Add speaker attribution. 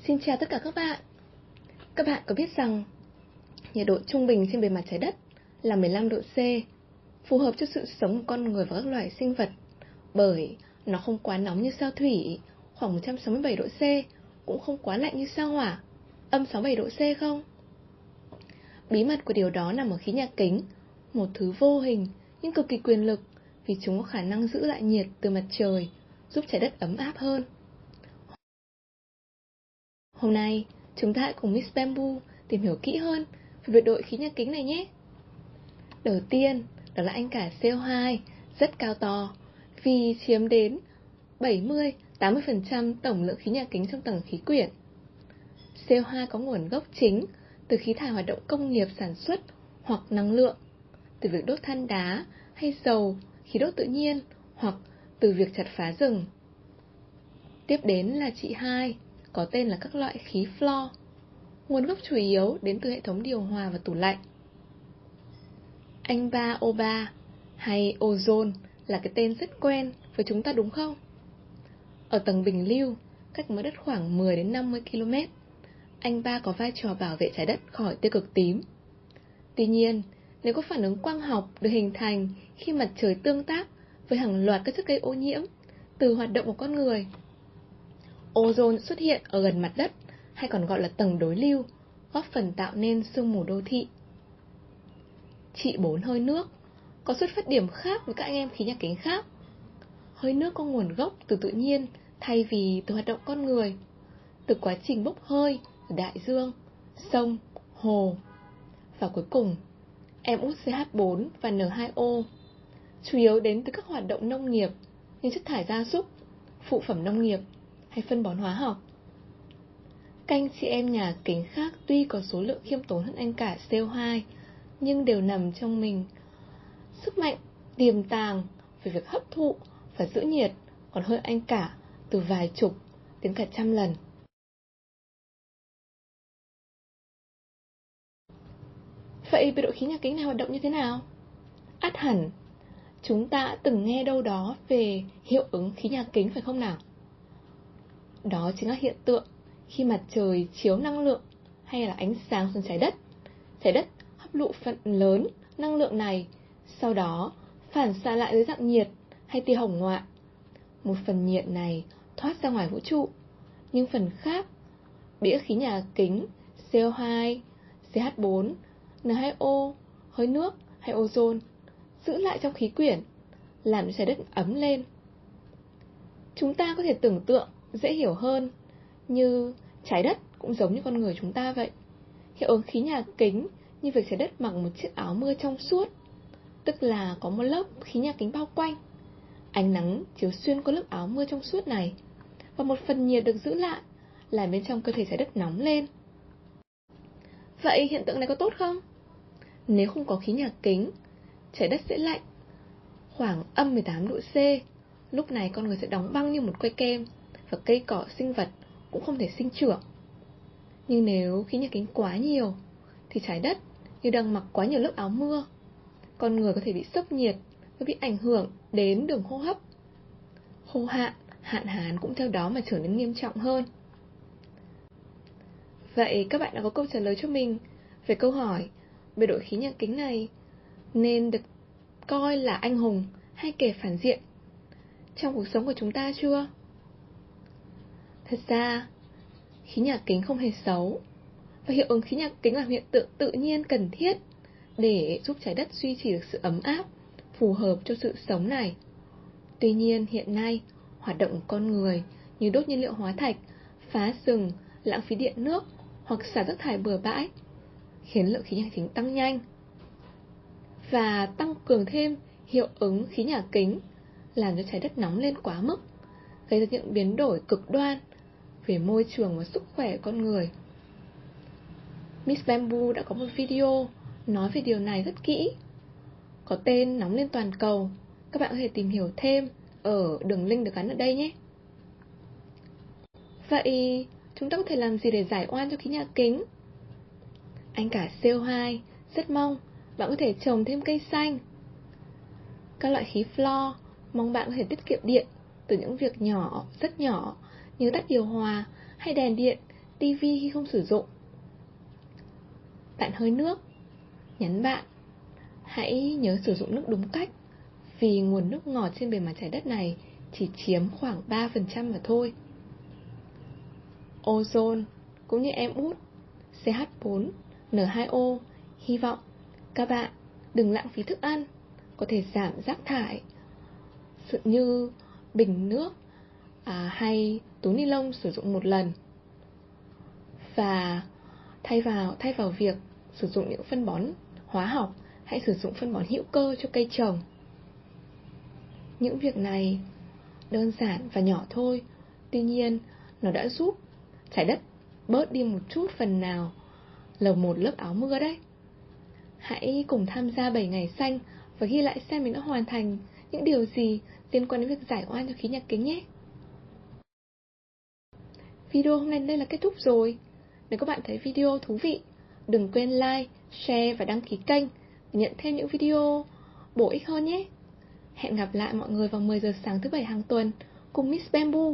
Speaker 1: Xin chào tất cả các bạn. Các bạn có biết rằng nhiệt độ trung bình trên bề mặt trái đất là 15 độ C, phù hợp cho sự sống của con người và các loài sinh vật, bởi nó không quá nóng như sao Thủy, khoảng 167 độ C, cũng không quá lạnh như sao Hỏa, âm 67 độ C không? Bí mật của điều đó nằm ở khí nhà kính, một thứ vô hình nhưng cực kỳ quyền lực, vì chúng có khả năng giữ lại nhiệt từ mặt trời, giúp trái đất ấm áp hơn. Hôm nay, chúng ta hãy cùng Miss Bamboo tìm hiểu kỹ hơn về biệt đội khí nhà kính này nhé. Đầu tiên, đó là anh cả CO2, rất cao to, vì chiếm đến 70-80% tổng lượng khí nhà kính trong tầng khí quyển. CO2 có nguồn gốc chính từ khí thải hoạt động công nghiệp sản xuất hoặc năng lượng, từ việc đốt than đá hay dầu, khí đốt tự nhiên, hoặc từ việc chặt phá rừng. Tiếp đến là chị 2, có tên là các loại khí flo. Nguồn gốc chủ yếu đến từ hệ thống điều hòa và tủ lạnh. Anh 3O3 hay ozone là cái tên rất quen với chúng ta đúng không? Ở tầng bình lưu, cách mặt đất khoảng 10-50 km, anh 3 có vai trò bảo vệ trái đất khỏi tia cực tím. Tuy nhiên, nếu có phản ứng quang học được hình thành khi mặt trời tương tác với hàng loạt các chất gây ô nhiễm từ hoạt động của con người, ozone xuất hiện ở gần mặt đất, hay còn gọi là tầng đối lưu, góp phần tạo nên sương mù đô thị. Chị 4 hơi nước có xuất phát điểm khác với các anh em khí nhà kính khác. Hơi nước có nguồn gốc từ tự nhiên thay vì từ hoạt động con người, từ quá trình bốc hơi từ đại dương, sông, hồ. Và cuối cùng, em út CH4 và N2O chủ yếu đến từ các hoạt động nông nghiệp như chất thải gia súc, phụ phẩm nông nghiệp hay phân bón hóa học. Các anh chị em nhà kính khác tuy có số lượng khiêm tốn hơn anh cả CO2, nhưng đều nằm trong mình sức mạnh tiềm tàng về việc hấp thụ và giữ nhiệt còn hơn anh cả từ vài chục đến cả 100 lần. Vậy biệt đội khí nhà kính này hoạt động như thế nào? Ắt hẳn, chúng ta đã từng nghe đâu đó về hiệu ứng khí nhà kính phải không nào? Đó chính là hiện tượng khi mặt trời chiếu năng lượng hay là ánh sáng xuống trái đất hấp thụ phần lớn năng lượng này, sau đó phản xạ lại dưới dạng nhiệt hay tia hồng ngoại. Một phần nhiệt này thoát ra ngoài vũ trụ, nhưng phần khác, đĩa khí nhà kính, CO2, CH4, N2O, hơi nước hay ozone, giữ lại trong khí quyển, làm cho trái đất ấm lên. Chúng ta có thể tưởng tượng dễ hiểu hơn như trái đất cũng giống như con người chúng ta vậy. Hiệu ứng khí nhà kính như việc trái đất mặc một chiếc áo mưa trong suốt, tức là có một lớp khí nhà kính bao quanh. Ánh nắng chiếu xuyên qua lớp áo mưa trong suốt này, và một phần nhiệt được giữ lại, làm bên trong cơ thể trái đất nóng lên. Vậy hiện tượng này có tốt không? Nếu không có khí nhà kính, trái đất sẽ lạnh khoảng âm 18 độ C. Lúc này con người sẽ đóng băng như một que kem, và cây cỏ sinh vật cũng không thể sinh trưởng. Nhưng nếu khí nhà kính quá nhiều, thì trái đất như đang mặc quá nhiều lớp áo mưa. Con người có thể bị sốc nhiệt và bị ảnh hưởng đến đường hô hấp. Khô hạn, hạn hán cũng theo đó mà trở nên nghiêm trọng hơn. Vậy các bạn đã có câu trả lời cho mình về câu hỏi biệt đội khí nhà kính này nên được coi là anh hùng hay kẻ phản diện trong cuộc sống của chúng ta chưa? Thật ra, khí nhà kính không hề xấu, và hiệu ứng khí nhà kính là hiện tượng tự nhiên cần thiết để giúp trái đất duy trì được sự ấm áp phù hợp cho sự sống này. Tuy nhiên hiện nay, hoạt động của con người như đốt nhiên liệu hóa thạch, phá rừng, lãng phí điện nước hoặc xả rác thải bừa bãi khiến lượng khí nhà kính tăng nhanh. Và tăng cường thêm hiệu ứng khí nhà kính làm cho trái đất nóng lên quá mức, gây ra những biến đổi cực đoan về môi trường và sức khỏe của con người. Miss Bamboo đã có một video nói về điều này rất kỹ, có tên Nóng lên toàn cầu. Các bạn có thể tìm hiểu thêm ở đường link được gắn ở đây nhé. Vậy chúng ta có thể làm gì để giải oan cho khí nhà kính? Anh cả CO2 rất mong bạn có thể trồng thêm cây xanh. Các loại khí flo mong bạn có thể tiết kiệm điện từ những việc nhỏ, rất nhỏ như tắt điều hòa hay đèn điện tivi khi không sử dụng. Bạn hơi nước. Nhắn bạn: hãy nhớ sử dụng nước đúng cách, vì nguồn nước ngọt trên bề mặt trái đất này chỉ chiếm khoảng 3% mà thôi. Ozone, cũng như em út CH4, N2O, hy vọng các bạn đừng lãng phí thức ăn, có thể giảm rác thải như bình nước hay túi ni lông sử dụng một lần, và thay vào việc sử dụng những phân bón hóa học, hãy sử dụng phân bón hữu cơ cho cây trồng. Những việc này đơn giản và nhỏ thôi, tuy nhiên nó đã giúp trái đất bớt đi một chút phần nào lầu một lớp áo mưa đấy. Hãy cùng tham gia 7 ngày xanh và ghi lại xem mình đã hoàn thành những điều gì liên quan đến việc giải oan cho khí nhà kính nhé. Video hôm nay đến đây là kết thúc rồi. Nếu các bạn thấy video thú vị, đừng quên like, share và đăng ký kênh để nhận thêm những video bổ ích hơn nhé. Hẹn gặp lại mọi người vào 10 giờ sáng thứ Bảy hàng tuần cùng Miss Bamboo.